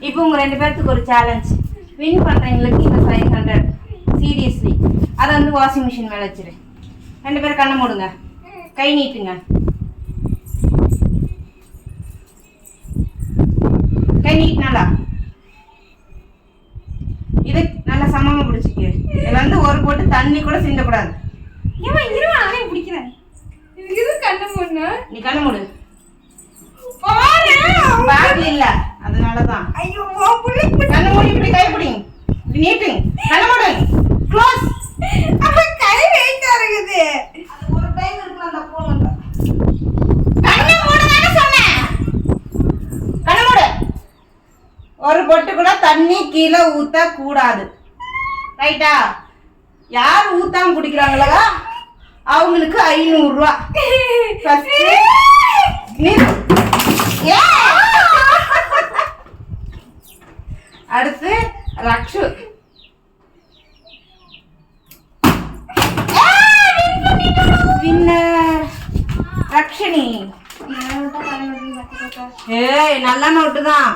இப்போ உங்க 2 பேருக்கு ஒரு சேலஞ்ச். வின் பண்றவங்களுக்கு இந்த 500 சீரியஸ்லி. அதை வந்து வாஷிங் மிஷின் மேல வச்சிரு. 2 பேரும் கண்ணை மூடுங்க, கை நீட்டுங்க, கை நீட்டினாலா இது நல்லா சமமா பிடிச்சிக்க. இதுல வந்து ஒரு போட்டு தண்ணி கூட சிந்தக்கூடாது. ஏமா இருவா நானே பிடிக்கிறேன். இது கண்ணை மூடுனா நீ கண்ணை மூடு. பாரு பேக் இல்ல அதனாலதான். ஐயோ புள்ளி கண்ணை மூடி இப்படி கை பிடிங்க, இப்படி நீட்டுங்க, கண்ணை மூடு, க்ளோஸ். அப்ப கை வெயிட்டா இருக்குது. அது ஒரு டைம் இருக்கலாம் அந்த போன்ல. கண்ணை மூடுன்னு சொன்னேன். கண்ணை மூடு. ஒரு பொட்டு கூட தண்ணி கீழே ஊத்த கூடாது, ரைட்டா? யார் ஊத்தாம குடிக்கிறாங்களா அவங்களுக்கு 500 ரூபா. அடுத்து ரக்ஷு. வின்னர் ரக்ஷினி. ஏய் நல்ல நோட்டு தான்.